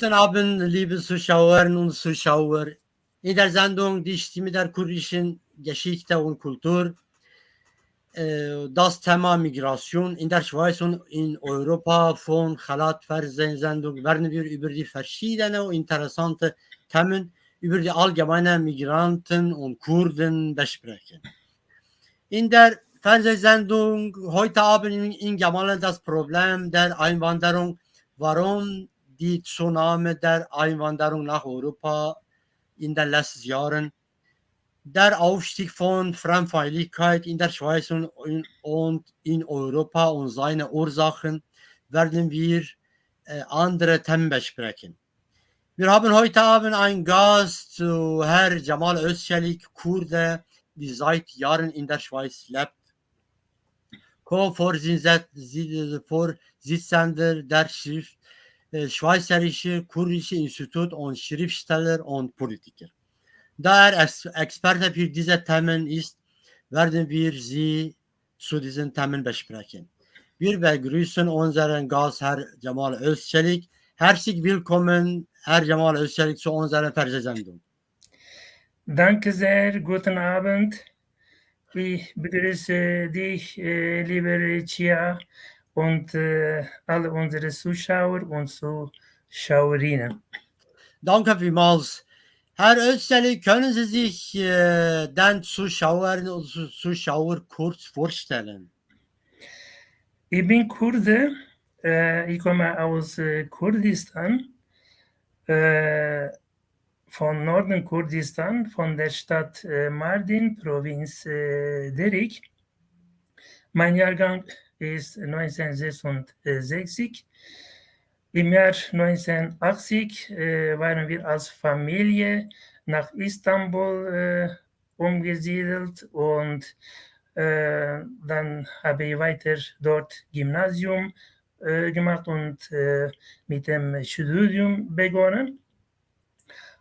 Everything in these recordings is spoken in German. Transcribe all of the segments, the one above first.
Guten Abend, liebe Zuschauerinnen und Zuschauer. In der Sendung Die Stimme der kurdischen Geschichte und Kultur. Das Thema Migration in der Schweiz und in Europa von Khalat Fernsehsendung werden wir über die verschiedenen und interessanten Themen über die allgemeinen Migranten und Kurden besprechen. In der Fernsehsendung heute Abend in Jamal das Problem der Einwanderung, warum die Zunahme der Einwanderung nach Europa in den letzten Jahren, der Aufstieg von Fremdfeindlichkeit in der Schweiz und in Europa und seine Ursachen werden wir andere Themen besprechen. Wir haben heute Abend einen Gast, Herr Jamal Özçelik, Kurde, die seit Jahren in der Schweiz lebt. Co-Vorsitzender der Schweizerische Kurdische Institut und Schriftsteller und Politiker. Da er Experte für diese Themen ist, werden wir sie zu diesen Themen besprechen. Wir begrüßen unseren Gast, Herr Jamal Özçelik. Herzlich willkommen, Herr Jamal Özçelik, zu unserer Fernsehsendung. Danke sehr, guten Abend. Ich begrüße dich, liebe Chia, und alle unsere Zuschauer und Zuschauerinnen. Danke vielmals. Herr Özçelik, können Sie sich den Zuschauerinnen und Zuschauern kurz vorstellen? Ich bin Kurde, ich komme aus Kurdistan, von Norden Kurdistan, von der Stadt Mardin, Provinz Derik. Mein Jahrgang ist 1966. Im Jahr 1980 waren wir als Familie nach Istanbul umgesiedelt und dann habe ich weiter dort Gymnasium gemacht und mit dem Studium begonnen.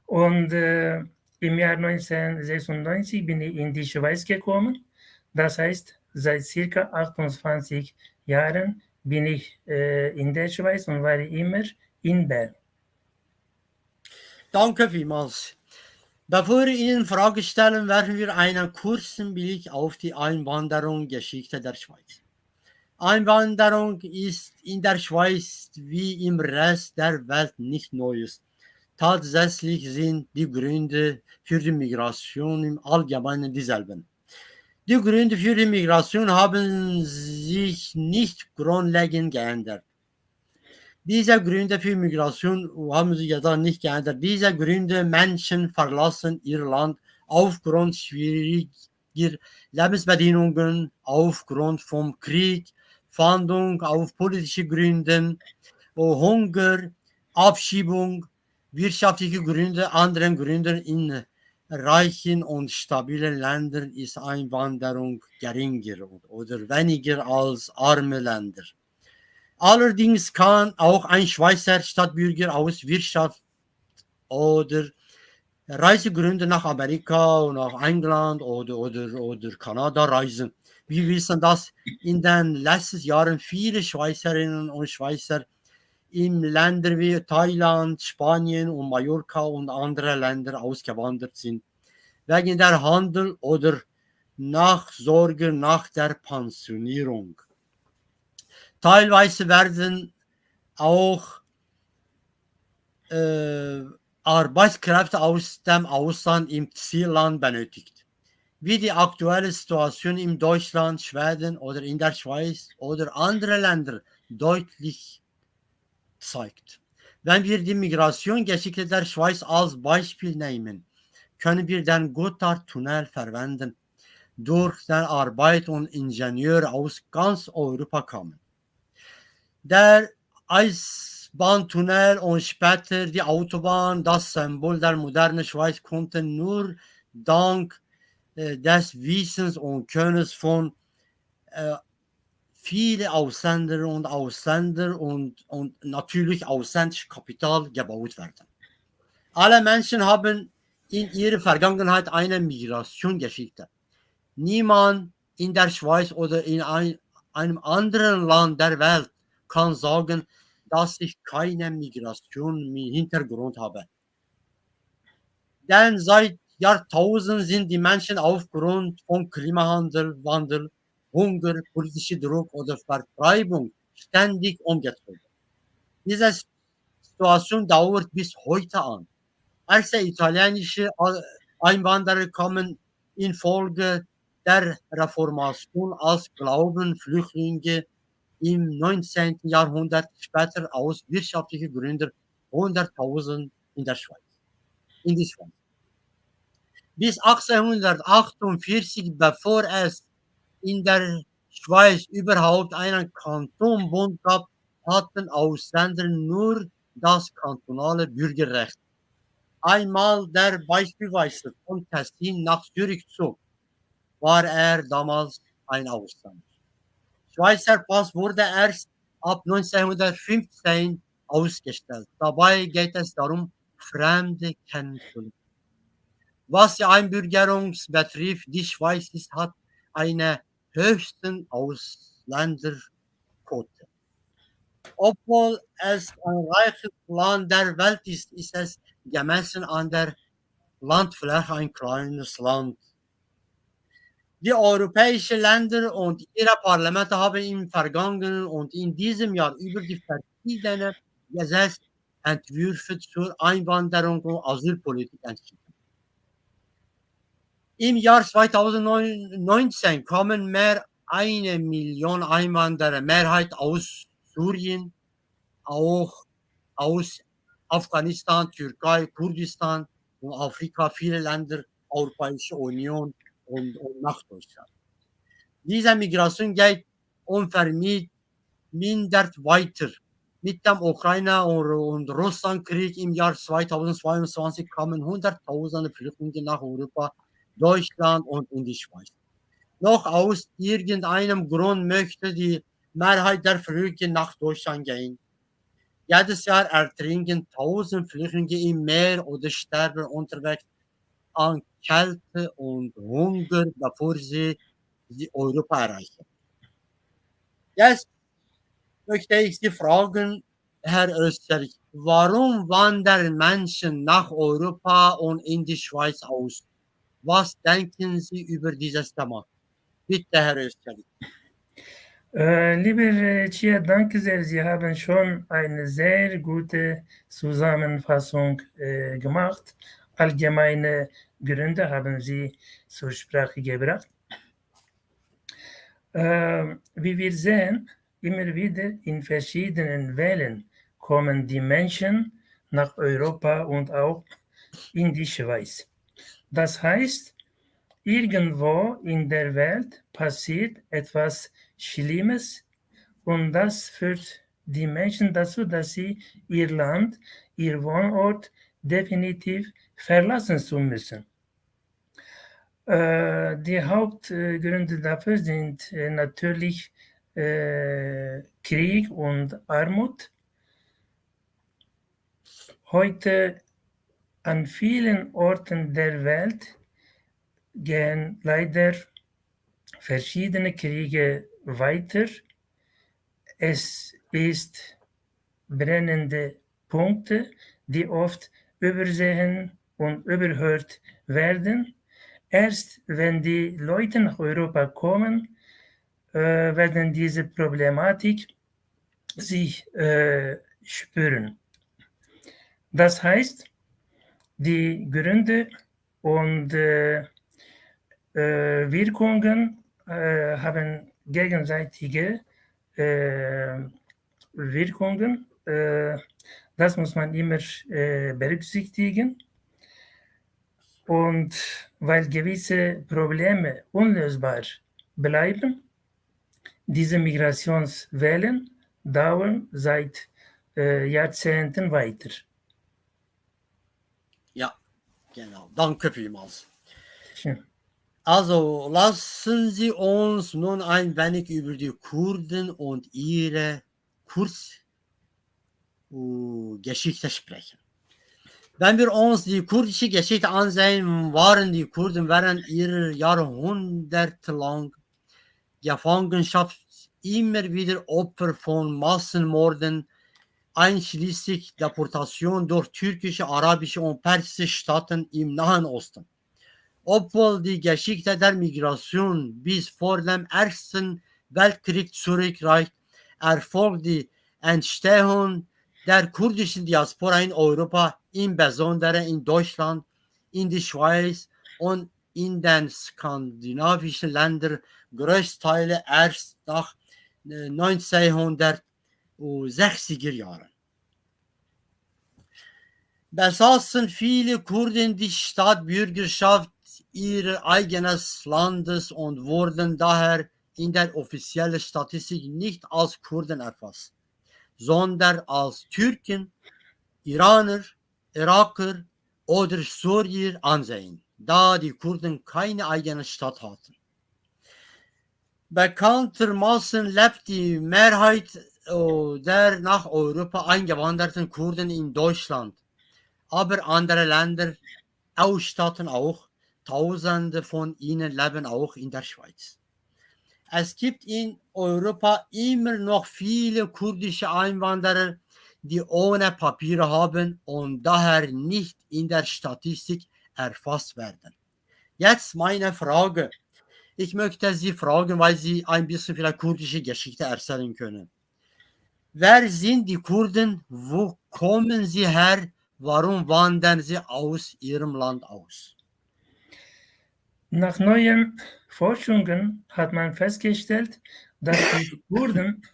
Und im Jahr 1996 bin ich in die Schweiz gekommen. Das heißt, seit circa 28 Jahren bin ich in der Schweiz und war immer in Bern. Danke vielmals. Bevor wir Ihnen Fragen stellen, werfen wir einen kurzen Blick auf die Einwanderungsgeschichte der Schweiz. Einwanderung ist in der Schweiz wie im Rest der Welt nicht Neues. Tatsächlich sind die Gründe für die Migration im Allgemeinen dieselben. Die Gründe für die Migration haben sich nicht grundlegend geändert. Diese Gründe für Migration haben sich ja dann nicht geändert. Diese Gründe, Menschen verlassen ihr Land aufgrund schwieriger Lebensbedingungen, aufgrund vom Krieg, Fahndung auf politische Gründe, Hunger, Abschiebung, wirtschaftliche Gründe, anderen Gründen in reichen und stabilen Ländern ist Einwanderung geringer oder weniger als arme Länder. Allerdings kann auch ein Schweizer Staatsbürger aus Wirtschaft oder Reisegründen nach Amerika und nach England oder Kanada reisen. Wir wissen, dass in den letzten Jahren viele Schweizerinnen und Schweizer in Länder wie Thailand, Spanien und Mallorca und andere Länder ausgewandert sind, wegen der Handel oder Nachsorge nach der Pensionierung. Teilweise werden auch Arbeitskräfte aus dem Ausland im Zielland benötigt. Wie die aktuelle Situation in Deutschland, Schweden oder in der Schweiz oder andere Länder deutlich zeigt. Wenn wir die Migrationsgeschichte der Schweiz als Beispiel nehmen, können wir den Gotthardtunnel verwenden, durch den Arbeit und Ingenieure aus ganz Europa kamen. Der Eisbahntunnel und später die Autobahn, das Symbol der modernen Schweiz, konnten nur dank des Wissens und Könnens von viele Ausländer und natürlich ausländisches Kapital gebaut werden. Alle Menschen haben in ihrer Vergangenheit eine Migrationsgeschichte. Niemand in der Schweiz oder in einem anderen Land der Welt kann sagen, dass ich keine Migration im Hintergrund habe. Denn seit Jahrtausenden sind die Menschen aufgrund von Klimawandel, Hunger, politischer Druck oder Vertreibung ständig umgezogen. Diese Situation dauert bis heute an. Als italienische Einwanderer kamen infolge der Reformation als Glaubenflüchtlinge im 19. Jahrhundert, später aus wirtschaftlichen Gründen 100.000 in die Schweiz. Bis 1848, bevor es in der Schweiz überhaupt einen Kantonbund gab, hatten Ausländer nur das kantonale Bürgerrecht. Einmal der beispielsweise von Tessin nach Zürich zog, war er damals ein Ausländer. Schweizer Pass wurde erst ab 1915 ausgestellt. Dabei geht es darum, Fremde kennenzulernen. Was die Einbürgerung betrifft, die Schweiz hat eine höchsten Ausländerquote. Obwohl es ein reiches Land der Welt ist, ist es gemessen an der Landfläche ein kleines Land. Die europäischen Länder und ihre Parlamente haben im vergangenen und in diesem Jahr über die verschiedenen Gesetzentwürfe zur Einwanderung und Asylpolitik entschieden. Im Jahr 2019 kamen mehr 1 Million Einwanderer, Mehrheit aus Syrien, auch aus Afghanistan, Türkei, Kurdistan und Afrika, viele Länder, Europäische Union und nach Deutschland. Diese Migration geht unvermindert weiter. Mit dem Ukraine- und Russlandkrieg im Jahr 2022 kamen Hunderttausende Flüchtlinge nach Europa, Deutschland und in die Schweiz. Noch aus irgendeinem Grund möchte die Mehrheit der Flüge nach Deutschland gehen. Jedes Jahr ertrinken 1000 Flüchtlinge im Meer oder sterben unterwegs an Kälte und Hunger, bevor sie Europa erreichen. Jetzt möchte ich Sie fragen, Herr Österreich, warum wandern Menschen nach Europa und in die Schweiz aus? Was denken Sie über dieses Thema? Bitte, Herr Österreich. Lieber Chia, danke sehr. Sie haben schon eine sehr gute Zusammenfassung gemacht. Allgemeine Gründe haben Sie zur Sprache gebracht. Wie wir sehen, immer wieder in verschiedenen Wellen kommen die Menschen nach Europa und auch in die Schweiz. Das heißt, irgendwo in der Welt passiert etwas Schlimmes und das führt die Menschen dazu, dass sie ihr Land, ihr Wohnort definitiv verlassen zu müssen. Die Hauptgründe dafür sind natürlich Krieg und Armut. Heute an vielen Orten der Welt gehen leider verschiedene Kriege weiter. Es ist brennende Punkte, die oft übersehen und überhört werden. Erst wenn die Leute nach Europa kommen, werden diese Problematik sich spüren. Das heißt, die Gründe und Wirkungen haben gegenseitige Wirkungen. Das muss man immer berücksichtigen. Und weil gewisse Probleme unlösbar bleiben, diese Migrationswellen dauern seit Jahrzehnten weiter. Ja, genau. Danke vielmals. Schön. Also lassen Sie uns nun ein wenig über die Kurden und ihre Kurzgeschichte sprechen. Wenn wir uns die kurdische Geschichte ansehen, waren die Kurden während ihrer jahrhundertelangen Gefangenschaft immer wieder Opfer von Massenmorden, einschließlich Deportation durch türkische, arabische und persische Staaten im Nahen Osten. Obwohl die Geschichte der Migration bis vor dem Ersten Weltkrieg zurückreicht, erfolgt die Entstehung der kurdischen Diaspora in Europa, insbesondere in Deutschland, in der Schweiz und in den skandinavischen Ländern größtenteils erst nach 1960er Jahren. Besaßen viele Kurden die Staatsbürgerschaft ihres eigenen Landes und wurden daher in der offiziellen Statistik nicht als Kurden erfasst, sondern als Türken, Iraner, Iraker oder Syrier ansehen, da die Kurden keine eigene Stadt hatten. Bekanntermaßen lebt die Mehrheit der nach Europa eingewanderten Kurden in Deutschland, aber andere Länder ausstatten auch. Tausende von ihnen leben auch in der Schweiz. Es gibt in Europa immer noch viele kurdische Einwanderer, die ohne Papiere haben und daher nicht in der Statistik erfasst werden. Jetzt meine Frage. Ich möchte Sie fragen, weil Sie ein bisschen vielleicht kurdische Geschichte erzählen können. Wer sind die Kurden? Wo kommen sie her? Warum wandern sie aus ihrem Land aus? Nach neuen Forschungen hat man festgestellt, dass die Kurden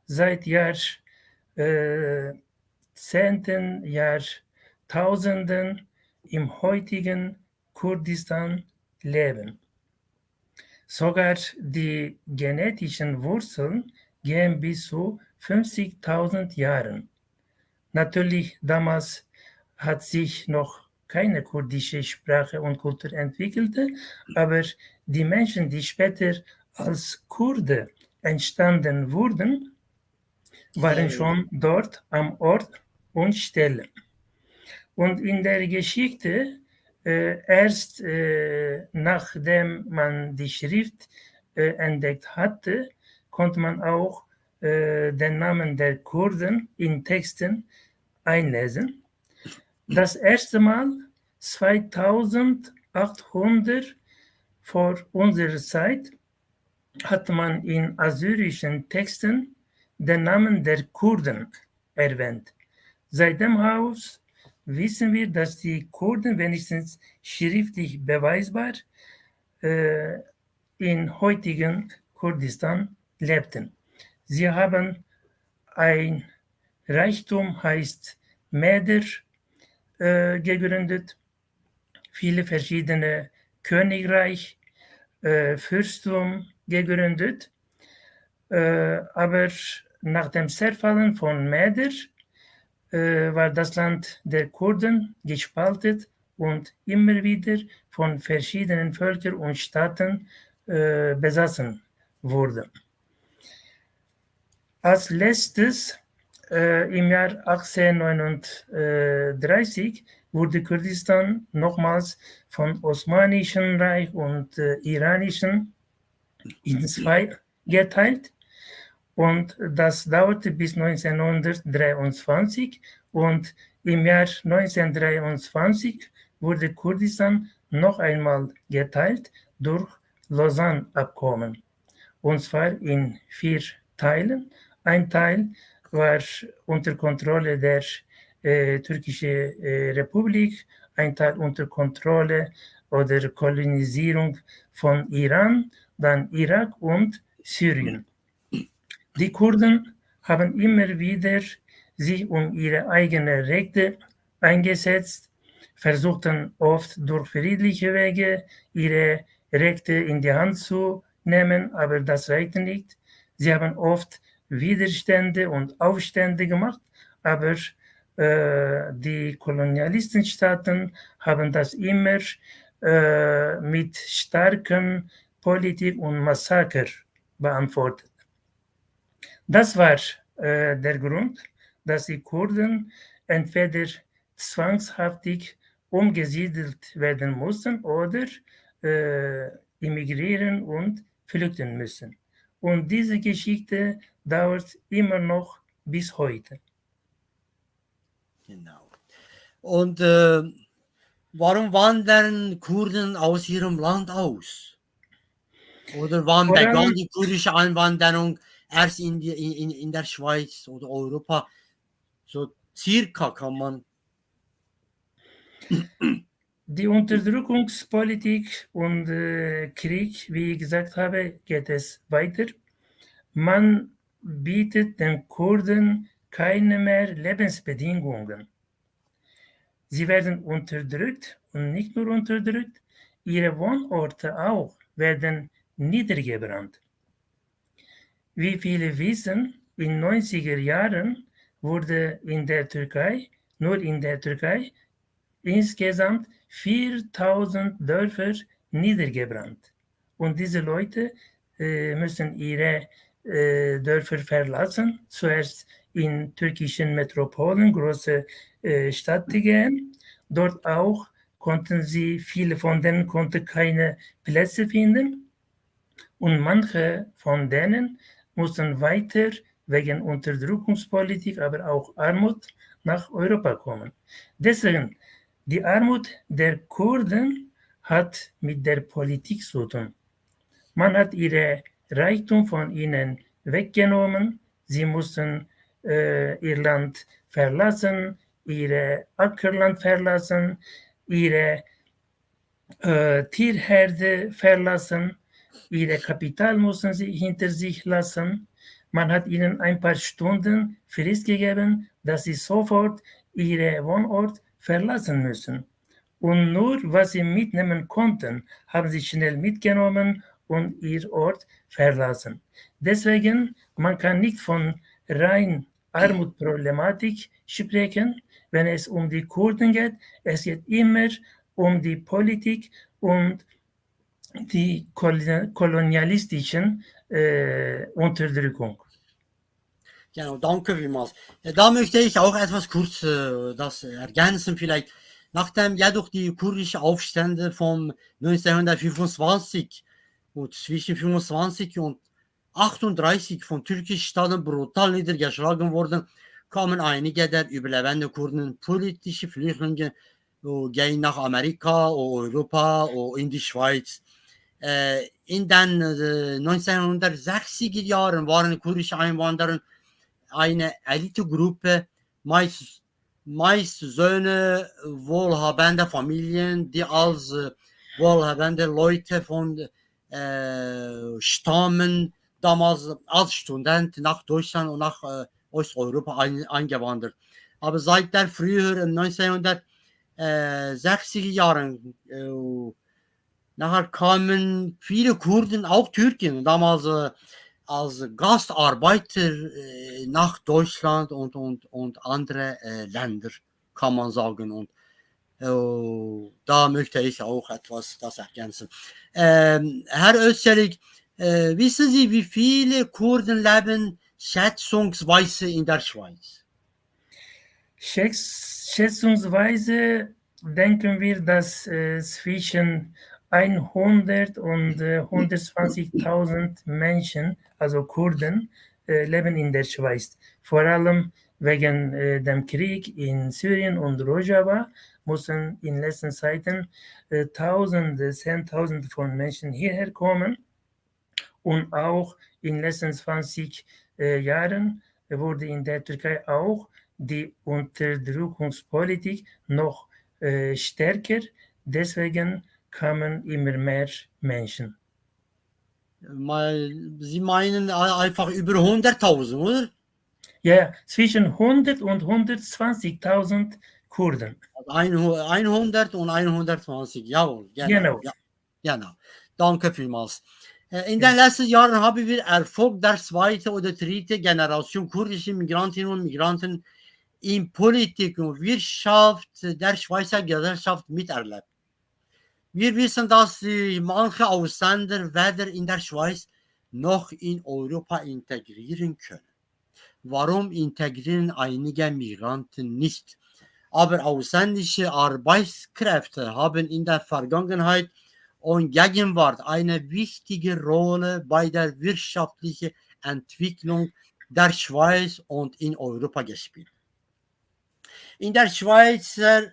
seit Jahrzehnten, Jahrtausenden im heutigen Kurdistan leben. Sogar die genetischen Wurzeln gehen bis zu 50.000 Jahren. Natürlich, damals hat sich noch keine kurdische Sprache und Kultur entwickelte, aber die Menschen, die später als Kurde entstanden wurden, waren schon dort am Ort und Stelle. Und in der Geschichte, erst nachdem man die Schrift entdeckt hatte, konnte man auch den Namen der Kurden in Texten einlesen. Das erste Mal 2800 vor unserer Zeit hatte man in assyrischen Texten den Namen der Kurden erwähnt. Seitdem aus wissen wir, dass die Kurden wenigstens schriftlich beweisbar in heutigen Kurdistan lebten. Sie haben ein Reichtum, heißt Meder, gegründet, viele verschiedene Königreich, Fürstum gegründet, aber nach dem Zerfallen von Meder war das Land der Kurden gespalten und immer wieder von verschiedenen Völkern und Staaten besessen wurde. Als letztes im Jahr 1839 wurde Kurdistan nochmals vom Osmanischen Reich und Iranischen in zwei geteilt. Und das dauerte bis 1923 und im Jahr 1923 wurde Kurdistan noch einmal geteilt durch Lausanne-Abkommen. Und zwar in 4 Teilen. Ein Teil war unter Kontrolle der türkischen Republik, ein Teil unter Kontrolle oder Kolonisierung von Iran, dann Irak und Syrien. Die Kurden haben immer wieder sich um ihre eigenen Rechte eingesetzt, versuchten oft durch friedliche Wege ihre Rechte in die Hand zu nehmen, aber das reichte nicht. Sie haben oft Widerstände und Aufstände gemacht, aber die Kolonialistenstaaten haben das immer mit starken Politik und Massaker beantwortet. Das war der Grund, dass die Kurden entweder zwangshaftig umgesiedelt werden mussten oder immigrieren und flüchten müssen. Und diese Geschichte dauert immer noch bis heute. Genau. Und warum wandern Kurden aus ihrem Land aus? Oder wann Vor begann allem die kurdische Einwanderung erst in der Schweiz oder Europa? So circa kann man. die Unterdrückungspolitik und Krieg, wie ich gesagt habe, geht es weiter. Man bietet den Kurden keine mehr Lebensbedingungen. Sie werden unterdrückt und nicht nur unterdrückt, ihre Wohnorte auch werden niedergebrannt. Wie viele wissen, in 90er Jahren wurde in der Türkei, nur in der Türkei, insgesamt 4000 Dörfer niedergebrannt. Und diese Leute müssen ihre Dörfer verlassen, zuerst in türkischen Metropolen, große Städte gehen. Dort auch konnten sie, viele von denen konnten keine Plätze finden und manche von denen mussten weiter wegen Unterdrückungspolitik, aber auch Armut nach Europa kommen. Deswegen, die Armut der Kurden hat mit der Politik zu tun. Man hat ihre Reichtum von ihnen weggenommen. Sie mussten ihr Land verlassen, ihre Ackerland verlassen, ihre Tierherde verlassen, ihre Kapital mussten sie hinter sich lassen. Man hat ihnen ein paar Stunden Frist gegeben, dass sie sofort ihren Wohnort verlassen müssen. Und nur was sie mitnehmen konnten, haben sie schnell mitgenommen und ihr Ort verlassen. Deswegen, man kann nicht von rein Armutproblematik sprechen, wenn es um die Kurden geht. Es geht immer um die Politik und die kolonialistischen Unterdrückung. Genau, danke vielmals. Da möchte ich auch etwas kurz das ergänzen vielleicht. Nachdem jedoch die kurdischen Aufstände von 1925 und zwischen 25 und 38 von türkischen Staaten brutal niedergeschlagen wurden, kamen einige der überlebenden Kurden politische Flüchtlinge gehen nach Amerika, Europa, in die Schweiz. In den 1960er Jahren waren kurdische Einwanderer eine Elitegruppe, meist Söhne wohlhabender Familien, die als wohlhabende Leute von Stammen damals als Student nach Deutschland und nach Osteuropa eingewandert. Aber seit der früheren 1960er Jahren nachher kamen viele Kurden, auch Türken, damals als Gastarbeiter nach Deutschland und andere Länder, kann man sagen. Und da möchte ich auch etwas das ergänzen. Herr Özçelik, wissen Sie, wie viele Kurden leben schätzungsweise in der Schweiz? Schätzungsweise denken wir, dass zwischen 100 und 120.000 Menschen, also Kurden, leben in der Schweiz. Vor allem wegen dem Krieg in Syrien und Rojava mussten in letzten Zeiten Tausende, Zehntausende von Menschen hierher kommen. Und auch in den letzten 20 Jahren wurde in der Türkei auch die Unterdrückungspolitik noch stärker. Deswegen kamen immer mehr Menschen. Sie meinen einfach über 100.000, oder? Ja, zwischen 100 und 120.000 Kurden. 100 und 120, jawohl, Genau. Ja, genau. Danke vielmals. In den letzten Jahren haben wir Erfolg der zweiten oder dritten Generation kurdischer Migrantinnen und Migranten in Politik und Wirtschaft der Schweizer Gesellschaft miterlebt. Wir wissen, dass manche Ausländer weder in der Schweiz noch in Europa integrieren können. Warum integrieren einige Migranten nicht? Aber ausländische Arbeitskräfte haben in der Vergangenheit und Gegenwart eine wichtige Rolle bei der wirtschaftlichen Entwicklung der Schweiz und in Europa gespielt. In der Schweizer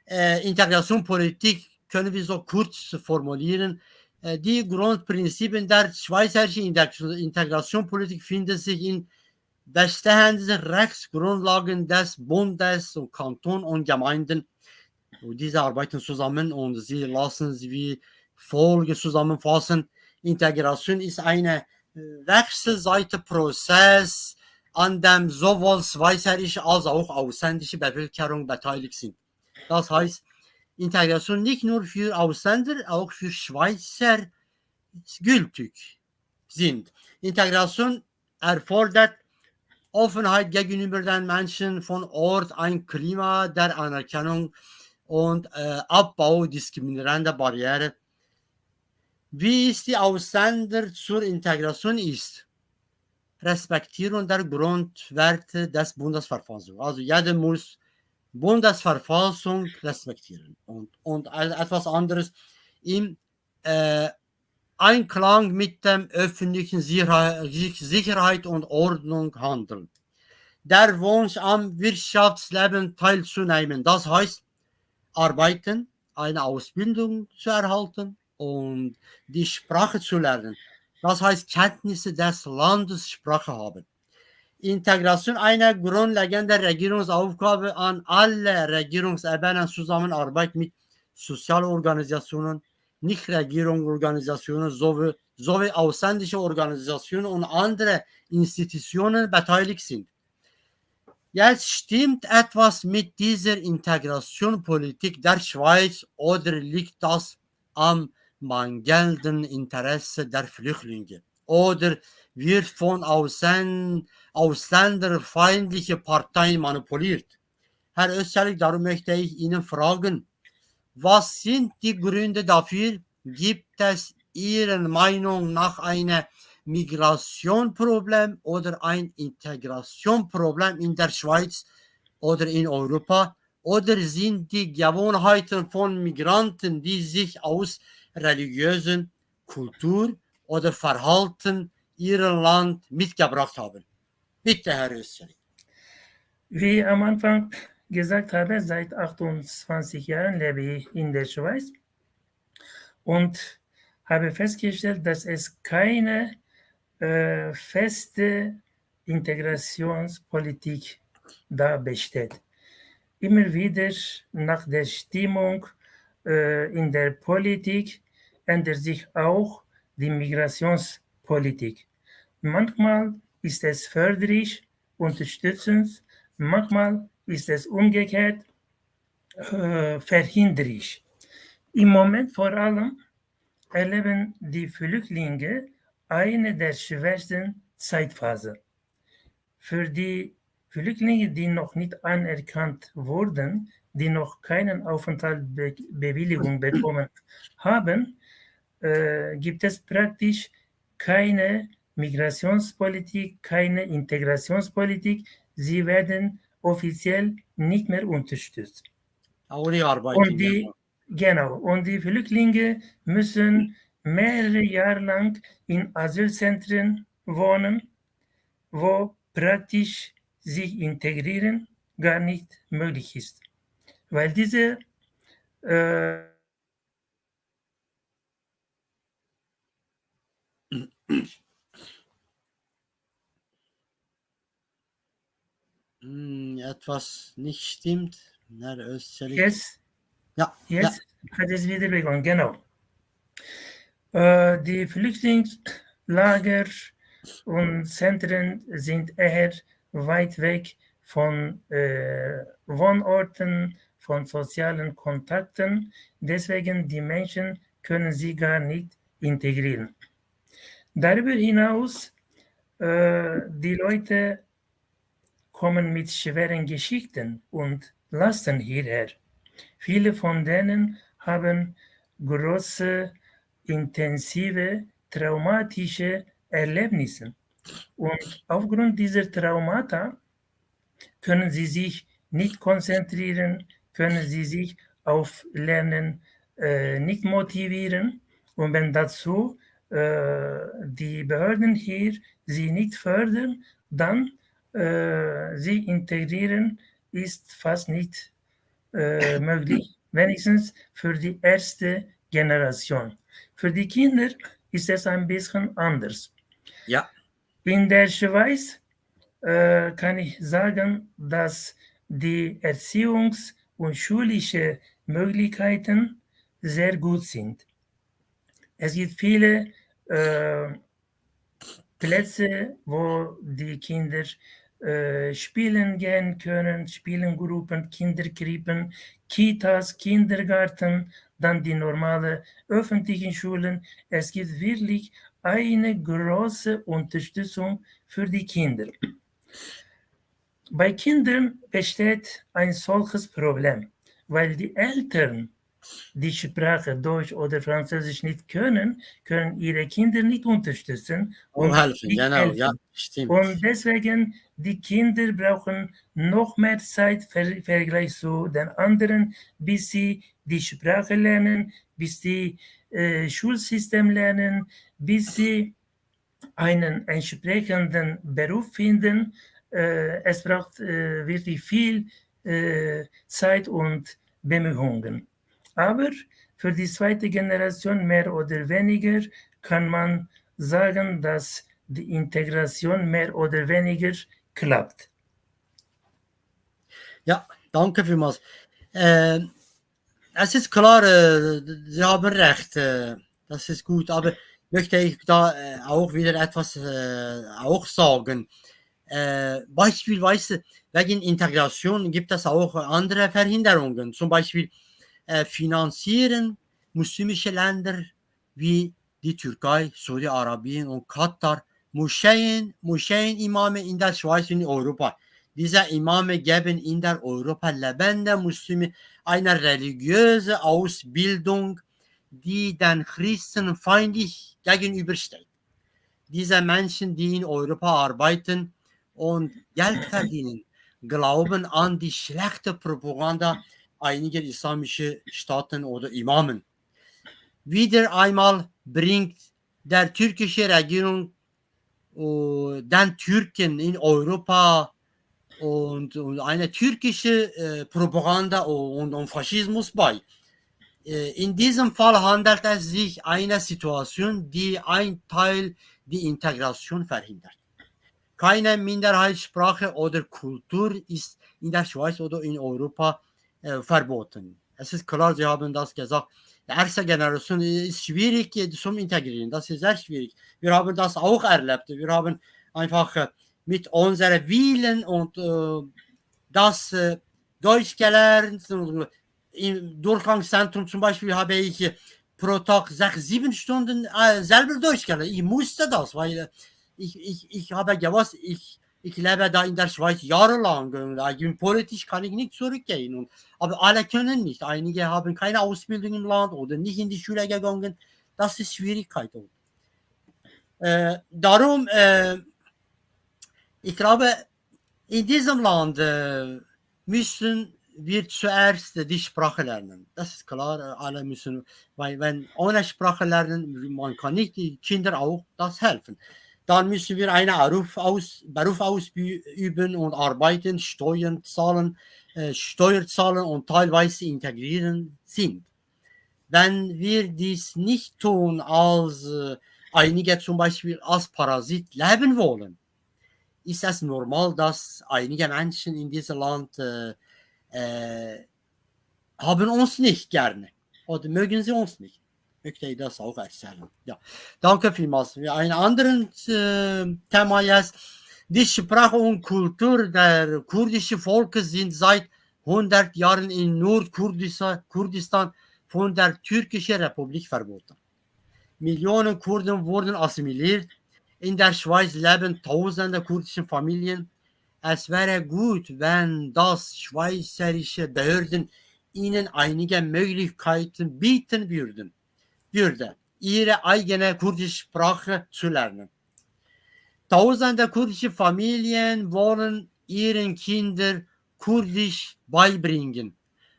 Integrationspolitik können wir so kurz formulieren. Die Grundprinzipien der schweizerischen Integrationspolitik finden sich in bestehenden Rechtsgrundlagen des Bundes und Kanton und Gemeinden. Und diese arbeiten zusammen und sie lassen sie wie Folge zusammenfassen. Integration ist ein Wechselseitenprozess, an dem sowohl schweizerische als auch ausländische Bevölkerung beteiligt sind. Das heißt, Integration nicht nur für Ausländer, auch für Schweizer gültig sind. Integration erfordert Offenheit gegenüber den Menschen von Ort, ein Klima der Anerkennung und Abbau diskriminierender Barrieren. Wie es die Ausländer zur Integration ist? Respektieren der Grundwerte des Bundesverfassung. Also jeder muss Bundesverfassung respektieren und etwas anderes im Einklang mit dem öffentlichen Sicherheit und Ordnung handeln. Der Wunsch am Wirtschaftsleben teilzunehmen, das heißt arbeiten, eine Ausbildung zu erhalten und die Sprache zu lernen. Das heißt Kenntnisse des Landessprache haben. Integration einer grundlegenden Regierungsaufgabe an alle Regierungsebenen, Zusammenarbeit mit Sozialorganisationen, Nichtregierungsorganisationen sowie ausländische Organisationen und andere Institutionen beteiligt sind. Jetzt stimmt etwas mit dieser Integrationspolitik der Schweiz oder liegt das am mangelnden Interesse der Flüchtlinge? Oder wird von ausländerfeindlichen Parteien manipuliert? Herr Österreich, darum möchte ich Ihnen fragen, was sind die Gründe dafür? Gibt es Ihrer Meinung nach ein Migrationproblem oder ein Integrationproblem in der Schweiz oder in Europa? Oder sind die Gewohnheiten von Migranten, die sich aus religiösen Kultur oder Verhalten ihrem Land mitgebracht haben? Bitte, Herr Österreich. Wie am Anfang gesagt habe, seit 28 Jahren lebe ich in der Schweiz und habe festgestellt, dass es keine feste Integrationspolitik da besteht. Immer wieder nach der Stimmung in der Politik ändert sich auch die Migrationspolitik. Manchmal ist es förderlich, unterstützend, manchmal ist es umgekehrt verhinderlich. Im Moment vor allem erleben die Flüchtlinge eine der schwersten Zeitphasen. Für die Flüchtlinge, die noch nicht anerkannt wurden, die noch keine Aufenthaltsbewilligung bekommen haben, gibt es praktisch keine Migrationspolitik, keine Integrationspolitik. Sie werden offiziell nicht mehr unterstützt. Auch die Arbeit. Und die Flüchtlinge müssen mehrere Jahre lang in Asylzentren wohnen, wo praktisch sich integrieren gar nicht möglich ist. Weil diese etwas nicht stimmt. Herr Österreich. Jetzt hat es wieder begonnen, genau. Die Flüchtlingslager und Zentren sind eher weit weg von Wohnorten, von sozialen Kontakten. Deswegen die Menschen können sie gar nicht integrieren. Darüber hinaus, die Leute kommen mit schweren Geschichten und Lasten hierher. Viele von denen haben große, intensive, traumatische Erlebnisse. Und aufgrund dieser Traumata können sie sich nicht konzentrieren, können sie sich auf Lernen nicht motivieren. Und wenn dazu die Behörden hier sie nicht fördern, dann sie integrieren ist fast nicht möglich, wenigstens für die erste Generation. Für die Kinder ist es ein bisschen anders. Ja. In der Schweiz kann ich sagen, dass die Erziehungs- und schulische Möglichkeiten sehr gut sind. Es gibt viele Plätze, wo die Kinder spielen gehen können, Spielengruppen, Kinderkrippen, Kitas, Kindergarten, dann die normale öffentlichen Schulen. Es gibt wirklich eine große Unterstützung für die Kinder. Bei Kindern besteht ein solches Problem, weil die Eltern die Sprache Deutsch oder Französisch nicht können, können ihre Kinder nicht unterstützen Auch und helfen, nicht genau, ja, helfen. Und stimmt. deswegen, die Kinder brauchen noch mehr Zeit im Vergleich zu den anderen, bis sie die Sprache lernen, bis sie Schulsystem lernen, bis sie einen entsprechenden Beruf finden. Es braucht wirklich viel Zeit und Bemühungen. Aber für die zweite Generation mehr oder weniger kann man sagen, dass die Integration mehr oder weniger klappt. Ja, danke vielmals. Es ist klar, Sie haben recht, das ist gut, aber möchte ich da auch wieder etwas auch sagen. Beispielsweise wegen Integration gibt es auch andere Verhinderungen. Zum Beispiel finanzieren muslimische Länder wie die Türkei, Saudi-Arabien und Katar Moscheen-Imame in der Schweiz und in Europa. Diese Imame geben in der Europa lebenden Muslime eine religiöse Ausbildung, die den Christen feindlich gegenübersteht. Diese Menschen, die in Europa arbeiten und Geld verdienen, glauben an die schlechte Propaganda einiger islamischer Staaten oder Imamen. Wieder einmal bringt der türkische Regierung den Türken in Europa und eine türkische Propaganda und Faschismus bei. In diesem Fall handelt es sich um eine Situation, die ein Teil die Integration verhindert. Keine Minderheitssprache oder Kultur ist in der Schweiz oder in Europa verboten. Es ist klar, Sie haben das gesagt. Die erste Generation ist schwierig zum Integrieren. Das ist sehr schwierig. Wir haben das auch erlebt. Wir haben einfach mit unserem Willen und das Deutsch gelernt. Im Durchgangszentrum zum Beispiel habe ich pro Tag 6, 7 Stunden selber Deutsch gelernt. Ich musste das, weil ich habe gewusst, ich lebe da in der Schweiz jahrelang und politisch kann ich nicht zurückgehen. Aber alle können nicht. Einige haben keine Ausbildung im Land oder nicht in die Schule gegangen. Das ist Schwierigkeit. Darum, ich glaube, in diesem Land müssen wir zuerst die Sprache lernen. Das ist klar, alle müssen, weil wenn ohne Sprache lernen, man kann nicht die Kinder auch das helfen. Dann müssen wir einen Beruf ausüben und arbeiten, Steuern zahlen, Steuer zahlen und teilweise integrieren sind. Wenn wir dies nicht tun, als einige zum Beispiel als Parasit leben wollen, ist es normal, dass einige Menschen in diesem Land äh, haben uns nicht gerne oder mögen sie uns nicht. Möchte ich das auch erzählen. Ja, danke vielmals. Ein anderes Thema jetzt. Die Sprache und Kultur der kurdischen Volke sind seit 100 Jahren in Nordkurdistan von der türkischen Republik verboten. Millionen Kurden wurden assimiliert. In der Schweiz leben tausende kurdische Familien. Es wäre gut, wenn das schweizerische Behörden ihnen einige Möglichkeiten bieten würde, ihre eigene kurdische Sprache zu lernen. Tausende kurdische Familien wollen ihren Kindern Kurdisch beibringen,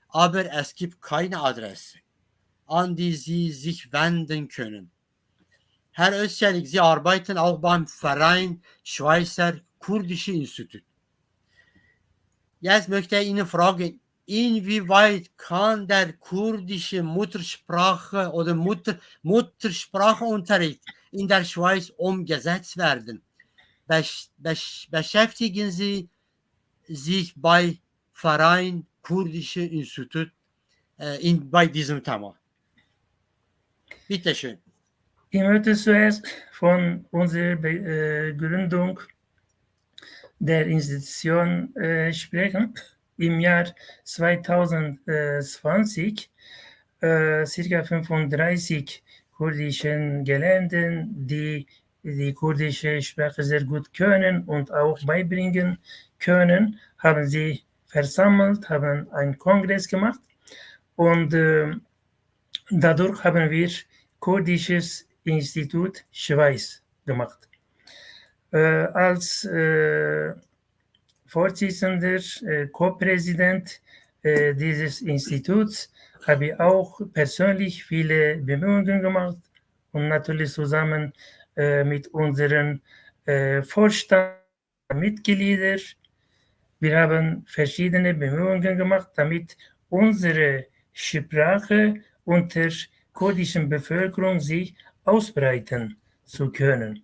aber es gibt keine Adresse, an die sie sich wenden können. Herr Özçelik, Sie arbeiten auch beim Verein Schweizer Kurdische Institut. Jetzt möchte ich Ihnen fragen, inwieweit kann der kurdische Muttersprache oder Muttersprachunterricht in der Schweiz umgesetzt werden? Beschäftigen Sie sich bei Verein Kurdische Institut bei diesem Thema? Bitte schön. Ich möchte zuerst von unserer Gründung der Institution sprechen. Im Jahr 2020 circa 35 kurdischen Gelernten, die die kurdische Sprache sehr gut können und auch beibringen können, haben sie versammelt, haben einen Kongress gemacht und dadurch haben wir Kurdisches Institut Schweiz gemacht. Als Vorsitzender, Co-Präsident dieses Instituts habe ich auch persönlich viele Bemühungen gemacht und natürlich zusammen mit unseren Vorstandsmitgliedern. Wir haben verschiedene Bemühungen gemacht, damit unsere Sprache unter kurdischen Bevölkerung sich ausbreiten zu können.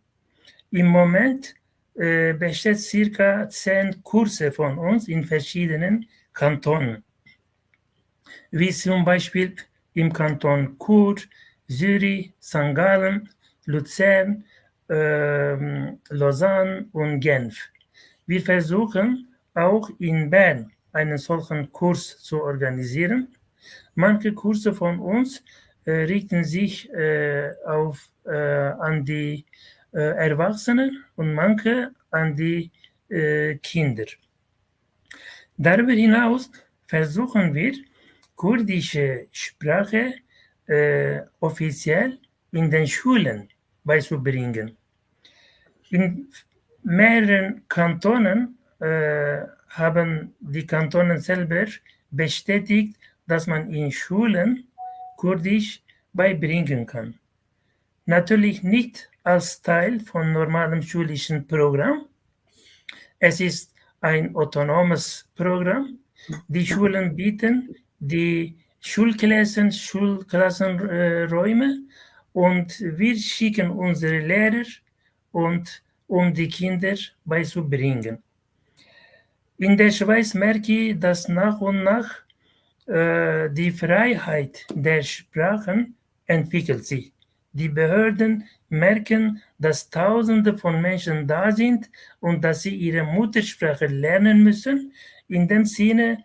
Im Moment besteht circa 10 Kurse von uns in verschiedenen Kantonen, wie zum Beispiel im Kanton Chur, Zürich, St. Gallen, Luzern, Lausanne und Genf. Wir versuchen auch in Bern einen solchen Kurs zu organisieren. Manche Kurse von uns richten sich an die Erwachsenen und manche an die Kinder. Darüber hinaus versuchen wir, kurdische Sprache offiziell in den Schulen beizubringen. In mehreren Kantonen haben die Kantone selber bestätigt, dass man in Schulen Kurdisch beibringen kann. Natürlich nicht als Teil von normalem schulischen Programm. Es ist ein autonomes Programm. Die Schulen bieten die Schulklassenräume und wir schicken unsere Lehrer um die Kinder beizubringen. In der Schweiz merke ich, dass nach und nach die Freiheit der Sprachen entwickelt sich. Die Behörden merken, dass Tausende von Menschen da sind und dass sie ihre Muttersprache lernen müssen. In dem Sinne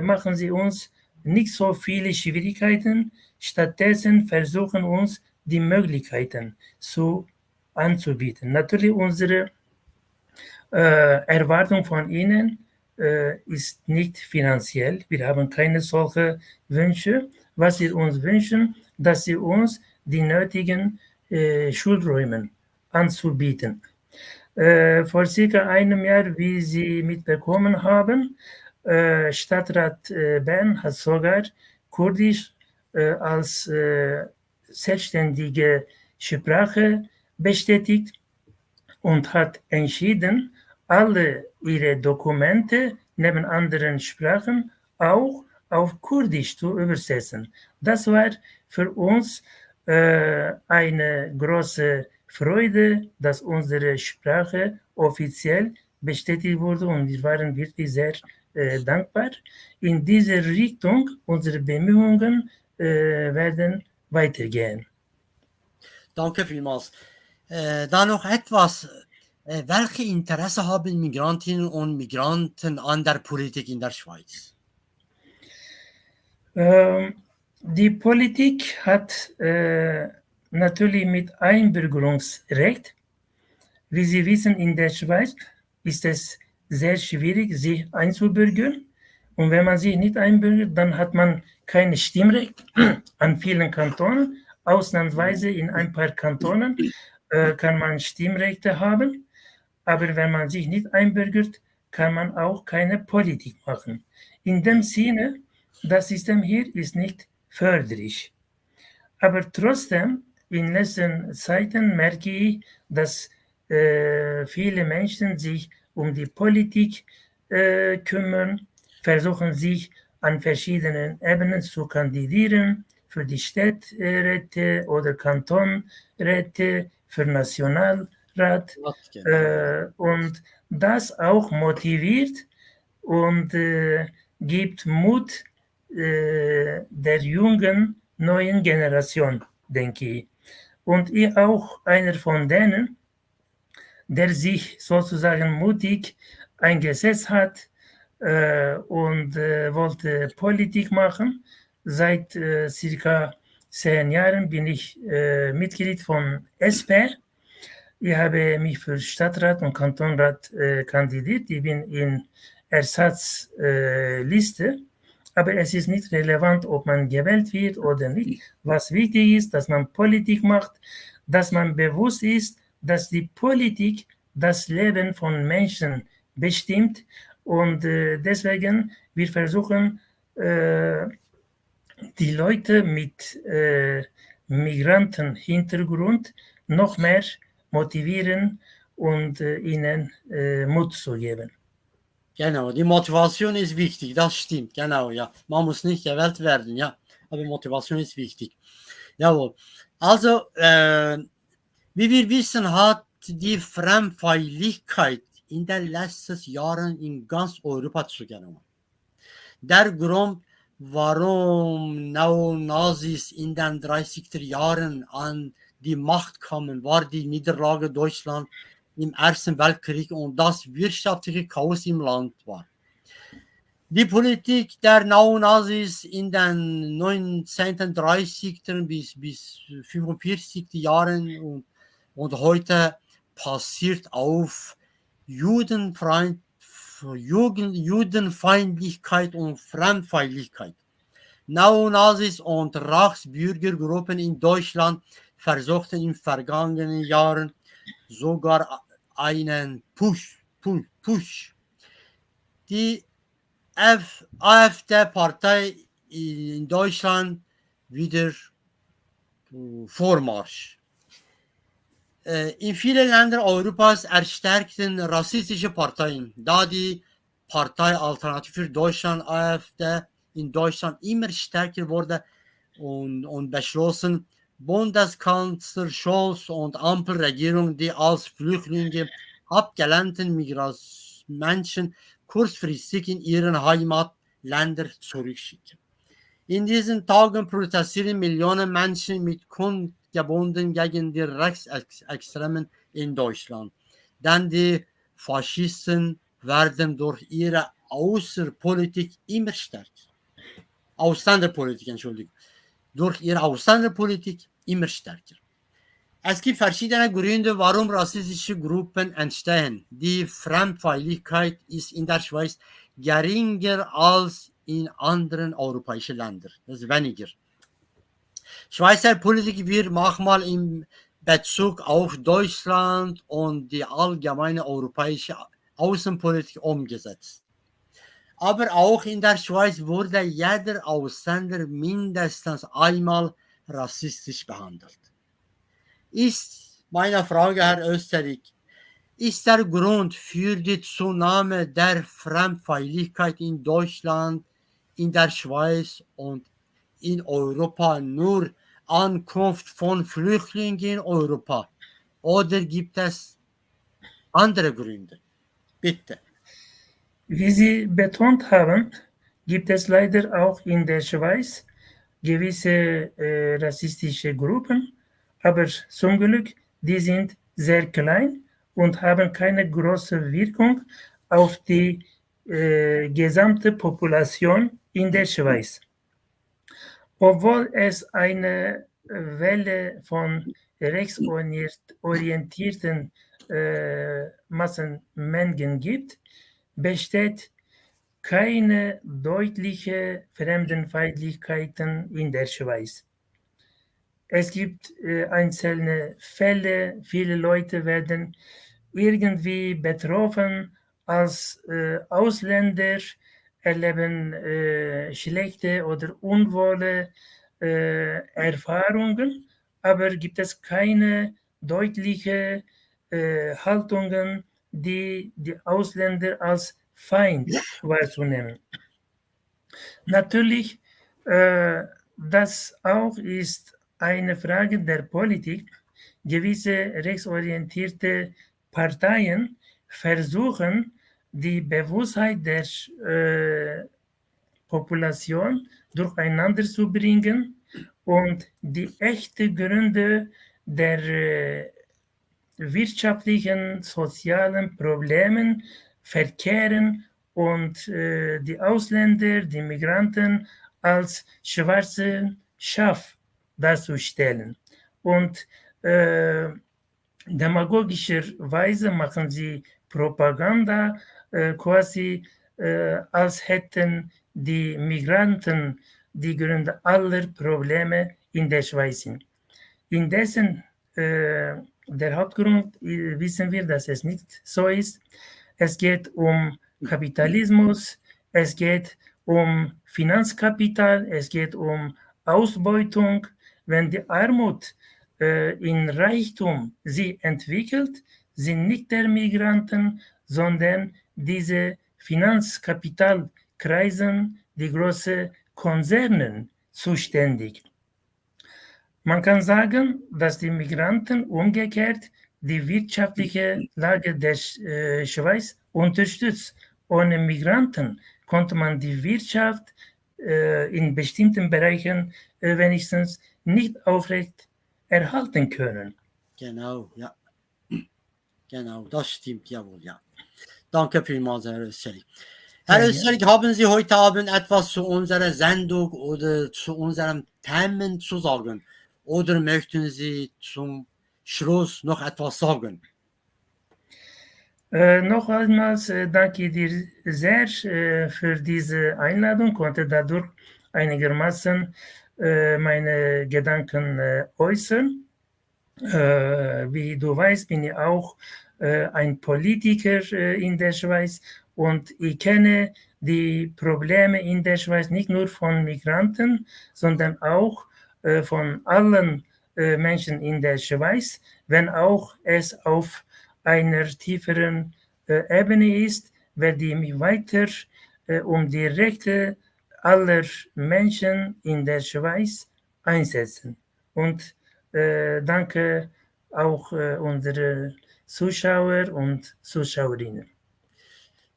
machen sie uns nicht so viele Schwierigkeiten. Stattdessen versuchen uns die Möglichkeiten anzubieten. Natürlich unsere Erwartung von ihnen ist nicht finanziell. Wir haben keine solche Wünsche. Was wir uns wünschen, dass sie uns die nötigen Schulräume anzubieten. Vor circa einem Jahr, wie Sie mitbekommen haben, Stadtrat Bern hat sogar Kurdisch als selbstständige Sprache bestätigt und hat entschieden, alle ihre Dokumente neben anderen Sprachen auch auf Kurdisch zu übersetzen. Das war für uns eine große Freude, dass unsere Sprache offiziell bestätigt wurde und wir waren wirklich sehr dankbar. In diese Richtung, unsere Bemühungen werden weitergehen. Danke vielmals. Da noch etwas. Welche Interesse haben Migrantinnen und Migranten an der Politik in der Schweiz? Die Politik hat natürlich mit Einbürgerungsrecht. Wie Sie wissen, in der Schweiz ist es sehr schwierig, sich einzubürgern. Und wenn man sich nicht einbürgert, dann hat man kein Stimmrecht an vielen Kantonen. Ausnahmsweise in ein paar Kantonen kann man Stimmrechte haben. Aber wenn man sich nicht einbürgert, kann man auch keine Politik machen. In dem Sinne, das System hier ist nicht förderlich. Aber trotzdem, in letzten Zeiten merke ich, dass viele Menschen sich um die Politik kümmern, versuchen sich an verschiedenen Ebenen zu kandidieren, für die Städträte oder Kantonräte, für Nationalrat, und das auch motiviert und gibt Mut der jungen neuen Generation, denke ich. Und ich auch einer von denen, der sich sozusagen mutig eingesetzt hat und wollte Politik machen. Seit circa 10 Jahren bin ich Mitglied von SP. Ich habe mich für Stadtrat und Kantonrat kandidiert. Ich bin in Ersatzliste. Aber es ist nicht relevant, ob man gewählt wird oder nicht. Was wichtig ist, dass man Politik macht, dass man bewusst ist, dass die Politik das Leben von Menschen bestimmt. Und deswegen, wir versuchen, die Leute mit Migrantenhintergrund noch mehr motivieren und ihnen Mut zu geben. Genau, die Motivation ist wichtig, das stimmt, genau, ja. Man muss nicht gewählt werden, ja, aber Motivation ist wichtig. Jawohl. Also, wie wir wissen, hat die Fremdfeindlichkeit in den letzten Jahren in ganz Europa zugenommen. Der Grund, warum Neonazis in den 30er Jahren an die Macht kamen, war die Niederlage Deutschlands im Ersten Weltkrieg und das wirtschaftliche Chaos im Land war. Die Politik der Neonazis in den 1930er bis 45er Jahren und heute passiert auf Judenfeindlichkeit und Fremdfeindlichkeit. Neonazis und Reichsbürgergruppen in Deutschland versuchten in vergangenen Jahren sogar einen Push. Die AfD-Partei in Deutschland wieder Vormarsch. In vielen Ländern Europas erstärkten rassistische Parteien, da die Partei Alternative für Deutschland, AfD, in Deutschland immer stärker wurde und beschlossen, Bundeskanzler Scholz und Ampelregierung die als Flüchtlinge abgelehnten Menschen kurzfristig in ihren Heimatländer zurückschicken. In diesen Tagen protestieren Millionen Menschen mit Kundgebungen gegen die Rechtsextremen in Deutschland. Denn die Faschisten werden durch ihre Außenpolitik immer stärker. Ausländerpolitik, Entschuldigung. Durch ihre Ausländerpolitik immer stärker. Es gibt verschiedene Gründe, warum rassistische Gruppen entstehen. Die Fremdfeindlichkeit ist in der Schweiz geringer als in anderen europäischen Ländern. Das ist weniger. Schweizer Politik wird manchmal in Bezug auf Deutschland und die allgemeine europäische Außenpolitik umgesetzt. Aber auch in der Schweiz wurde jeder Ausländer mindestens einmal rassistisch behandelt. Ist, meine Frage, Herr Österreich, ist der Grund für die Zunahme der Fremdfeindlichkeit in Deutschland, in der Schweiz und in Europa nur Ankunft von Flüchtlingen in Europa? Oder gibt es andere Gründe? Bitte. Wie Sie betont haben, gibt es leider auch in der Schweiz gewisse rassistische Gruppen, aber zum Glück, die sind sehr klein und haben keine große Wirkung auf die gesamte Population in der Schweiz. Obwohl es eine Welle von rechtsorientierten Massenmengen gibt, besteht keine deutliche Fremdenfeindlichkeiten in der Schweiz. Es gibt einzelne Fälle, viele Leute werden irgendwie betroffen als Ausländer, erleben schlechte oder unwohle Erfahrungen, aber gibt es keine deutliche Haltungen, die die Ausländer als Feind wahrzunehmen. Natürlich, das auch ist eine Frage der Politik. Gewisse rechtsorientierte Parteien versuchen, die Bewusstheit der Population durcheinander zu bringen und die echten Gründe der wirtschaftlichen, sozialen Problemen verkehren und die Ausländer, die Migranten als schwarze Schaf darzustellen. Und demagogischerweise machen sie Propaganda, quasi als hätten die Migranten die Gründe aller Probleme in der Schweiz sind. Indessen, der Hauptgrund wissen wir, dass es nicht so ist. Es geht um Kapitalismus, es geht um Finanzkapital, es geht um Ausbeutung. Wenn die Armut in Reichtum sie entwickelt, sind nicht der Migranten, sondern diese Finanzkapitalkreisen, die großen Konzernen zuständig. Man kann sagen, dass die Migranten umgekehrt die wirtschaftliche Lage der Schweiz unterstützt. Ohne Migranten konnte man die Wirtschaft in bestimmten Bereichen wenigstens nicht aufrecht erhalten können. Genau, ja. Genau, das stimmt, jawohl, ja. Danke vielmals, Herr Österreich. Herr Österreich, haben Sie heute Abend etwas zu unserer Sendung oder zu unseren Themen zu sagen? Oder möchten Sie zum Schluss noch etwas sagen? Noch einmal danke dir sehr für diese Einladung, konnte dadurch einigermaßen meine Gedanken äußern. Wie du weißt, bin ich auch ein Politiker in der Schweiz und ich kenne die Probleme in der Schweiz nicht nur von Migranten, sondern auch von allen Menschen in der Schweiz, wenn auch es auf einer tieferen Ebene ist, werde ich mich weiter um die Rechte aller Menschen in der Schweiz einsetzen. Und danke auch unsere Zuschauer und Zuschauerinnen.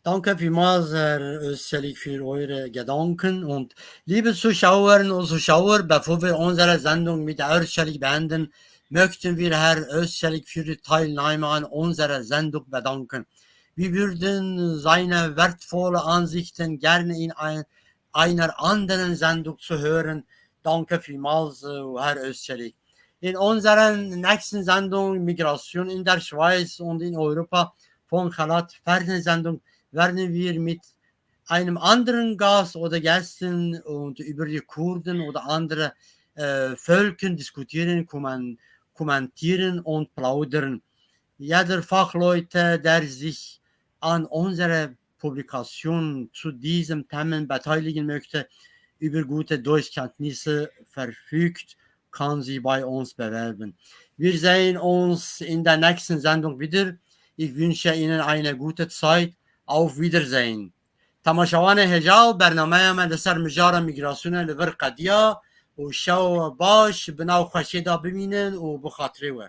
Danke vielmals, Herr Österreich, für eure Gedanken. Und liebe Zuschauerinnen und Zuschauer, bevor wir unsere Sendung mit Österreich beenden, möchten wir Herrn Österreich für die Teilnahme an unserer Sendung bedanken. Wir würden seine wertvollen Ansichten gerne in einer anderen Sendung zu hören. Danke vielmals, Herr Österreich. In unserer nächsten Sendung Migration in der Schweiz und in Europa von Khalat Fernsehsendung werden wir mit einem anderen Gast oder Gästen und über die Kurden oder andere Völker diskutieren, kommentieren und plaudern. Jeder Fachleute, der sich an unserer Publikation zu diesem Themen beteiligen möchte, über gute Deutschkenntnisse verfügt, kann sie bei uns bewerben. Wir sehen uns in der nächsten Sendung wieder. Ich wünsche Ihnen eine gute Zeit. Auf Wiedersehen. تماشاوان هجاو برنامه من لسر مجار میگراسیون لور قدیا و شو باش بناو خوشی دا ببینن و بخاطره و